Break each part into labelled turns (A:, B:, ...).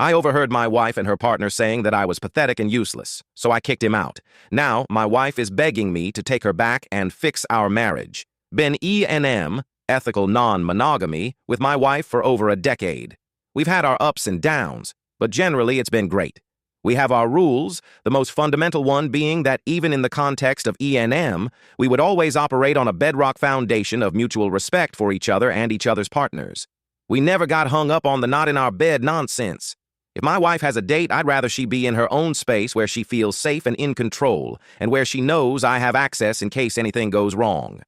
A: I overheard my wife and her partner saying that I was pathetic and useless, so I kicked him out. Now, my wife is begging me to take her back and fix our marriage. Been E&M, ethical non-monogamy, with my wife for over a decade. We've had our ups and downs, but generally it's been great. We have our rules, the most fundamental one being that even in the context of E&M, we would always operate on a bedrock foundation of mutual respect for each other and each other's partners. We never got hung up on the not in our bed nonsense. If my wife has a date, I'd rather she be in her own space where she feels safe and in control, and where she knows I have access in case anything goes wrong.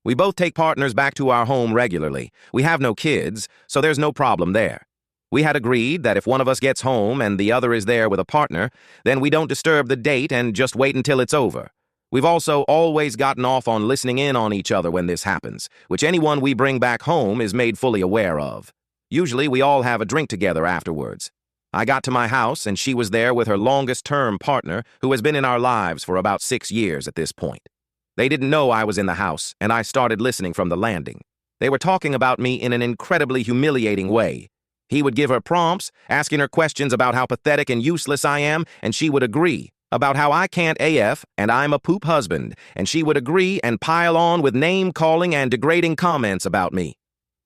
A: We both take partners back to our home regularly. We have no kids, so there's no problem there. We had agreed that if one of us gets home and the other is there with a partner, then we don't disturb the date and just wait until it's over. We've also always gotten off on listening in on each other when this happens, which anyone we bring back home is made fully aware of. Usually we all have a drink together afterwards. I got to my house and she was there with her longest-term partner, who has been in our lives for about 6 years at this point. They didn't know I was in the house, and I started listening from the landing. They were talking about me in an incredibly humiliating way. He would give her prompts, asking her questions about how pathetic and useless I am, and she would agree, about how I can't AF and I'm a poop husband, and she would agree and pile on with name-calling and degrading comments about me.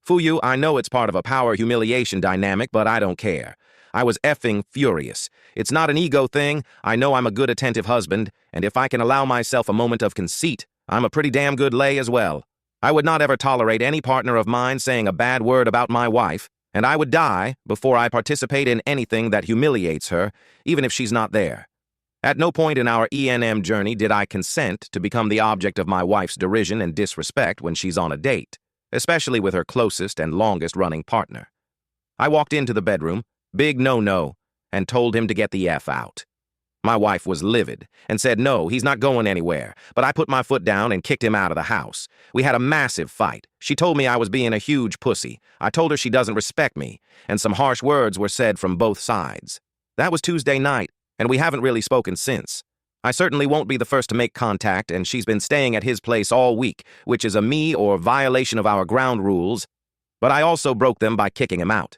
A: Fuyu, I know it's part of a power humiliation dynamic, but I don't care. I was effing furious. It's not an ego thing. I know I'm a good attentive husband, and if I can allow myself a moment of conceit, I'm a pretty damn good lay as well. I would not ever tolerate any partner of mine saying a bad word about my wife, and I would die before I participate in anything that humiliates her, even if she's not there. At no point in our E&M journey did I consent to become the object of my wife's derision and disrespect when she's on a date, especially with her closest and longest-running partner. I walked into the bedroom, big no-no, and told him to get the F out. My wife was livid and said no, he's not going anywhere, but I put my foot down and kicked him out of the house. We had a massive fight. She told me I was being a huge pussy. I told her she doesn't respect me, and some harsh words were said from both sides. That was Tuesday night, and we haven't really spoken since. I certainly won't be the first to make contact, and she's been staying at his place all week, which is a me or violation of our ground rules, but I also broke them by kicking him out.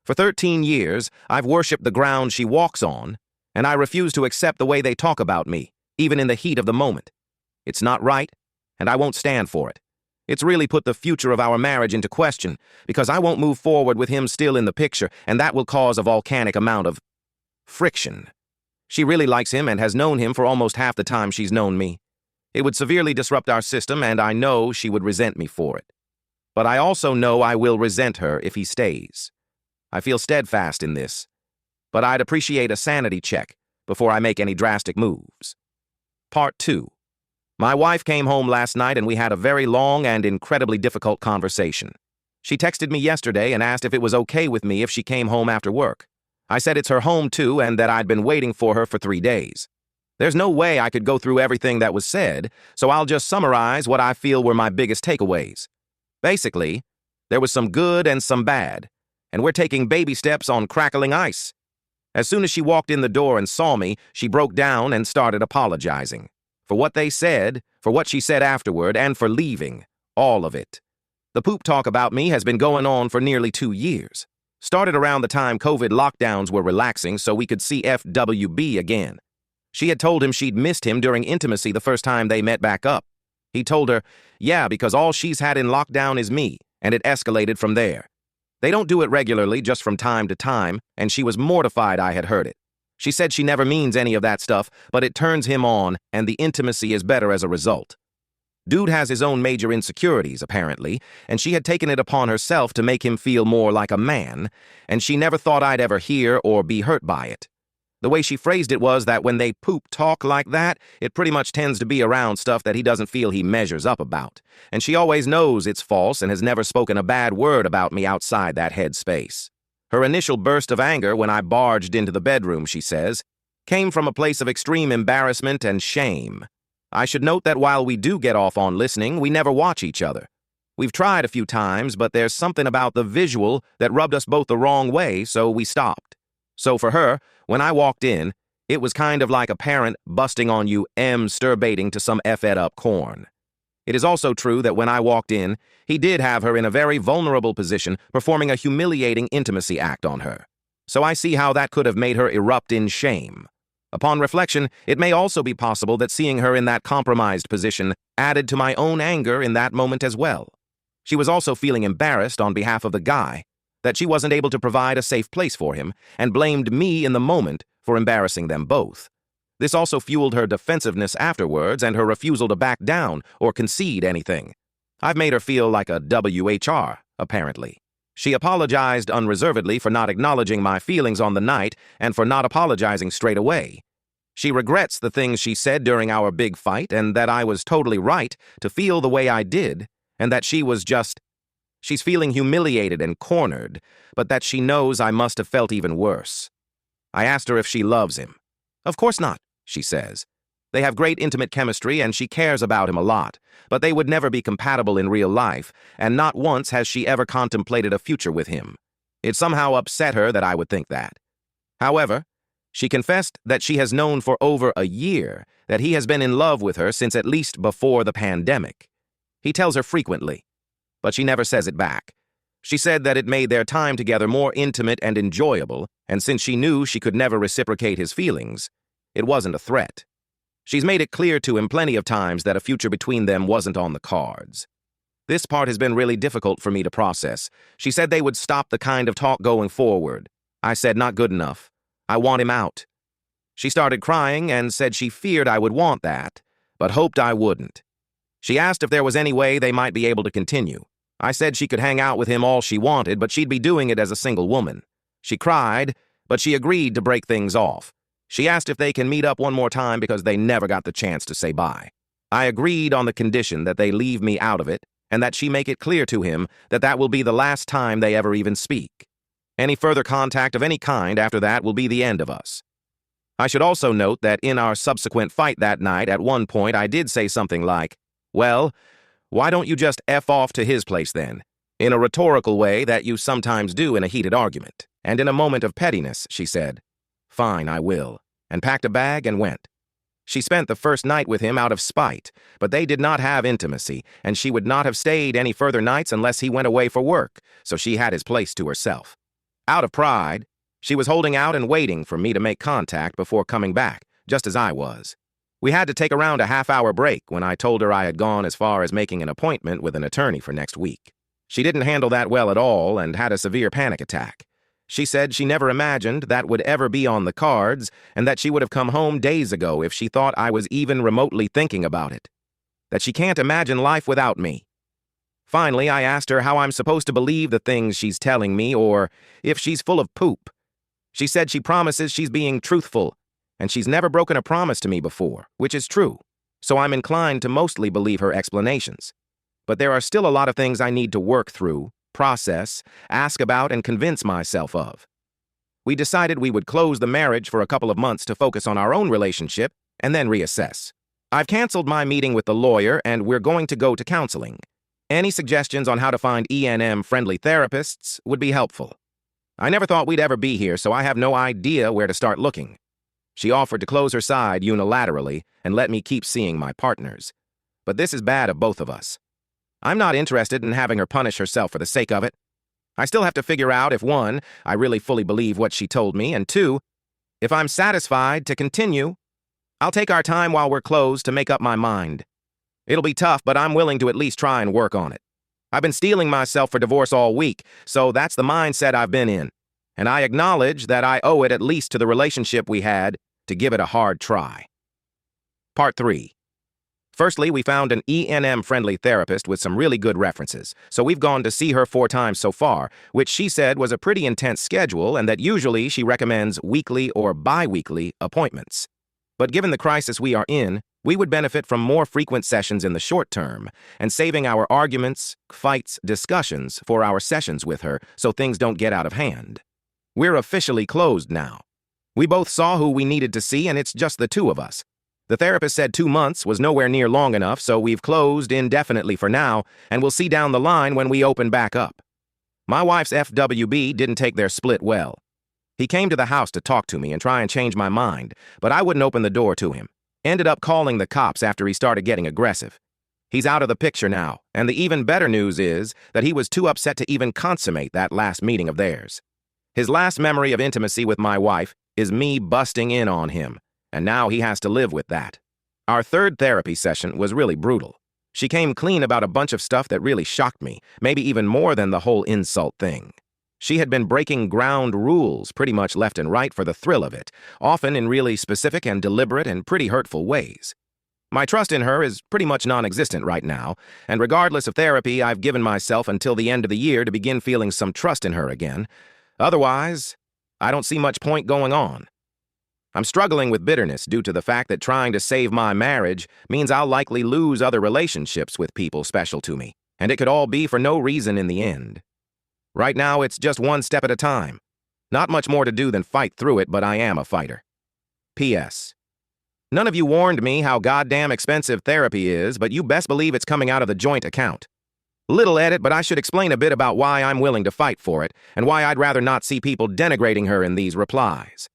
A: For 13 years, I've worshipped the ground she walks on, and I refuse to accept the way they talk about me, even in the heat of the moment. It's not right, and I won't stand for it. It's really put the future of our marriage into question, because I won't move forward with him still in the picture, and that will cause a volcanic amount of friction. She really likes him and has known him for almost half the time she's known me. It would severely disrupt our system, and I know she would resent me for it. But I also know I will resent her if he stays. I feel steadfast in this, but I'd appreciate a sanity check before I make any drastic moves. Part 2. My wife came home last night and we had a very long and incredibly difficult conversation. She texted me yesterday and asked if it was okay with me if she came home after work. I said it's her home too and that I'd been waiting for her for 3 days. There's no way I could go through everything that was said, so I'll just summarize what I feel were my biggest takeaways. Basically, there was some good and some bad, and we're taking baby steps on crackling ice. As soon as she walked in the door and saw me, she broke down and started apologizing. For what they said, for what she said afterward, and for leaving. All of it. The poop talk about me has been going on for nearly 2 years. Started around the time COVID lockdowns were relaxing so we could see FWB again. She had told him she'd missed him during intimacy the first time they met back up. He told her, yeah, because all she's had in lockdown is me, and it escalated from there. They don't do it regularly, just from time to time, and she was mortified I had heard it. She said she never means any of that stuff, but it turns him on, and the intimacy is better as a result. Dude has his own major insecurities, apparently, and she had taken it upon herself to make him feel more like a man, and she never thought I'd ever hear or be hurt by it. The way she phrased it was that when they poop talk like that, it pretty much tends to be around stuff that he doesn't feel he measures up about. And she always knows it's false and has never spoken a bad word about me outside that headspace. Her initial burst of anger when I barged into the bedroom, she says, came from a place of extreme embarrassment and shame. I should note that while we do get off on listening, we never watch each other. We've tried a few times, but there's something about the visual that rubbed us both the wrong way, so we stopped. So for her, when I walked in, it was kind of like a parent busting on you masturbating to some F-ed-up corn. It is also true that when I walked in, he did have her in a very vulnerable position, performing a humiliating intimacy act on her. So I see how that could have made her erupt in shame. Upon reflection, it may also be possible that seeing her in that compromised position added to my own anger in that moment as well. She was also feeling embarrassed on behalf of the guy, that she wasn't able to provide a safe place for him, and blamed me in the moment for embarrassing them both. This also fueled her defensiveness afterwards and her refusal to back down or concede anything. I've made her feel like a WHR, apparently. She apologized unreservedly for not acknowledging my feelings on the night and for not apologizing straight away. She regrets the things she said during our big fight and that I was totally right to feel the way I did, and that she's feeling humiliated and cornered, but that she knows I must have felt even worse. I asked her if she loves him. Of course not, she says. They have great intimate chemistry and she cares about him a lot, but they would never be compatible in real life, and not once has she ever contemplated a future with him. It somehow upset her that I would think that. However, she confessed that she has known for over a year that he has been in love with her since at least before the pandemic. He tells her frequently, but she never says it back. She said that it made their time together more intimate and enjoyable, and since she knew she could never reciprocate his feelings, it wasn't a threat. She's made it clear to him plenty of times that a future between them wasn't on the cards. This part has been really difficult for me to process. She said they would stop the kind of talk going forward. I said not good enough. I want him out. She started crying and said she feared I would want that, but hoped I wouldn't. She asked if there was any way they might be able to continue. I said she could hang out with him all she wanted, but she'd be doing it as a single woman. She cried, but she agreed to break things off. She asked if they can meet up one more time because they never got the chance to say bye. I agreed on the condition that they leave me out of it and that she make it clear to him that that will be the last time they ever even speak. Any further contact of any kind after that will be the end of us. I should also note that in our subsequent fight that night, at one point I did say something like, "Well, why don't you just F off to his place then?" in a rhetorical way that you sometimes do in a heated argument. And in a moment of pettiness, she said, "Fine, I will," and packed a bag and went. She spent the first night with him out of spite, but they did not have intimacy, and she would not have stayed any further nights unless he went away for work, so she had his place to herself. Out of pride, she was holding out and waiting for me to make contact before coming back, just as I was. We had to take around a half-hour break when I told her I had gone as far as making an appointment with an attorney for next week. She didn't handle that well at all and had a severe panic attack. She said she never imagined that would ever be on the cards and that she would have come home days ago if she thought I was even remotely thinking about it. That she can't imagine life without me. Finally, I asked her how I'm supposed to believe the things she's telling me or if she's full of poop. She said she promises she's being truthful, and she's never broken a promise to me before, which is true, so I'm inclined to mostly believe her explanations. But there are still a lot of things I need to work through, process, ask about, and convince myself of. We decided we would close the marriage for a couple of months to focus on our own relationship and then reassess. I've canceled my meeting with the lawyer and we're going to go to counseling. Any suggestions on how to find E&M-friendly therapists would be helpful. I never thought we'd ever be here, so I have no idea where to start looking. She offered to close her side unilaterally and let me keep seeing my partners. But this is bad of both of us. I'm not interested in having her punish herself for the sake of it. I still have to figure out if, one, I really fully believe what she told me, and two, if I'm satisfied to continue. I'll take our time while we're closed to make up my mind. It'll be tough, but I'm willing to at least try and work on it. I've been steeling myself for divorce all week, so that's the mindset I've been in. And I acknowledge that I owe it at least to the relationship we had to give it a hard try. Part 3. Firstly, we found an E&M-friendly therapist with some really good references, so we've gone to see her 4 times so far, which she said was a pretty intense schedule and that usually she recommends weekly or bi-weekly appointments. But given the crisis we are in, we would benefit from more frequent sessions in the short term and saving our arguments, fights, discussions for our sessions with her so things don't get out of hand. We're officially closed now. We both saw who we needed to see and it's just the 2 of us. The therapist said 2 months was nowhere near long enough, so we've closed indefinitely for now, and we'll see down the line when we open back up. My wife's FWB didn't take their split well. He came to the house to talk to me and try and change my mind, but I wouldn't open the door to him. Ended up calling the cops after he started getting aggressive. He's out of the picture now, and the even better news is that he was too upset to even consummate that last meeting of theirs. His last memory of intimacy with my wife is me busting in on him, and now he has to live with that. Our third therapy session was really brutal. She came clean about a bunch of stuff that really shocked me, maybe even more than the whole insult thing. She had been breaking ground rules pretty much left and right for the thrill of it, often in really specific and deliberate and pretty hurtful ways. My trust in her is pretty much non-existent right now, and regardless of therapy, I've given myself until the end of the year to begin feeling some trust in her again. Otherwise, I don't see much point going on. I'm struggling with bitterness due to the fact that trying to save my marriage means I'll likely lose other relationships with people special to me, and it could all be for no reason in the end. Right now, it's just one step at a time. Not much more to do than fight through it, but I am a fighter. P.S. None of you warned me how goddamn expensive therapy is, but you best believe it's coming out of the joint account. Little edit, but I should explain a bit about why I'm willing to fight for it, and why I'd rather not see people denigrating her in these replies.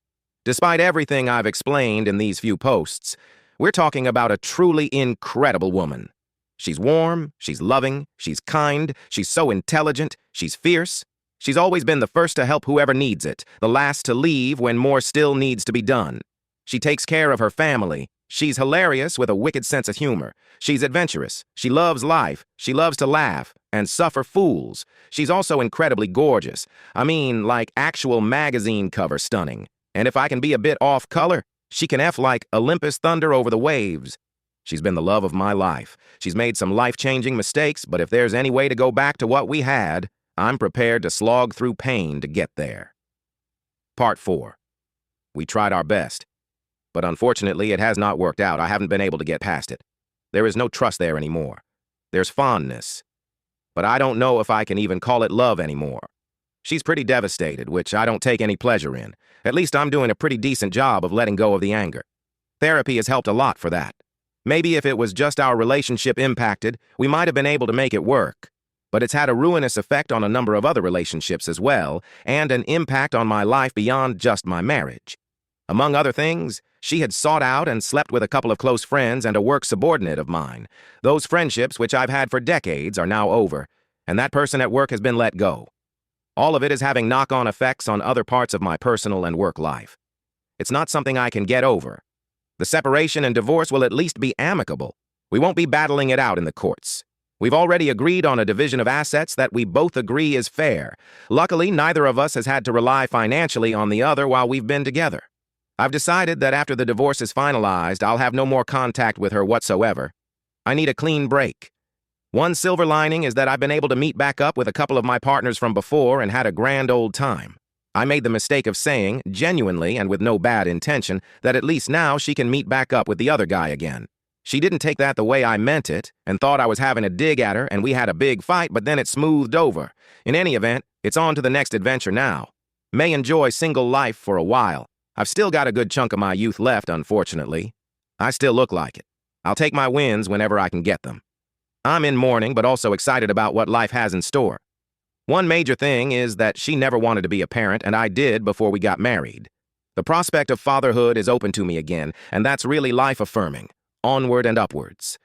A: Despite everything I've explained in these few posts, we're talking about a truly incredible woman. She's warm, she's loving, she's kind, she's so intelligent, she's fierce. She's always been the first to help whoever needs it, the last to leave when more still needs to be done. She takes care of her family. She's hilarious with a wicked sense of humor. She's adventurous. She loves life. She loves to laugh and suffer fools. She's also incredibly gorgeous. I mean, like actual magazine cover stunning. And if I can be a bit off color, she can F like Olympus thunder over the waves. She's been the love of my life. She's made some life-changing mistakes, but if there's any way to go back to what we had, I'm prepared to slog through pain to get there. Part 4. We tried our best. But unfortunately, it has not worked out. I haven't been able to get past it. There is no trust there anymore. There's fondness. But I don't know if I can even call it love anymore. She's pretty devastated, which I don't take any pleasure in. At least I'm doing a pretty decent job of letting go of the anger. Therapy has helped a lot for that. Maybe if it was just our relationship impacted, we might have been able to make it work. But it's had a ruinous effect on a number of other relationships as well, and an impact on my life beyond just my marriage. Among other things, she had sought out and slept with a couple of close friends and a work subordinate of mine. Those friendships, which I've had for decades, are now over, and that person at work has been let go. All of it is having knock-on effects on other parts of my personal and work life. It's not something I can get over. The separation and divorce will at least be amicable. We won't be battling it out in the courts. We've already agreed on a division of assets that we both agree is fair. Luckily, neither of us has had to rely financially on the other while we've been together. I've decided that after the divorce is finalized, I'll have no more contact with her whatsoever. I need a clean break. One silver lining is that I've been able to meet back up with a couple of my partners from before and had a grand old time. I made the mistake of saying, genuinely and with no bad intention, that at least now she can meet back up with the other guy again. She didn't take that the way I meant it and thought I was having a dig at her and we had a big fight, but then it smoothed over. In any event, it's on to the next adventure now. May enjoy single life for a while. I've still got a good chunk of my youth left, unfortunately. I still look like it. I'll take my wins whenever I can get them. I'm in mourning, but also excited about what life has in store. One major thing is that she never wanted to be a parent, and I did before we got married. The prospect of fatherhood is open to me again, and that's really life-affirming. Onward and upwards.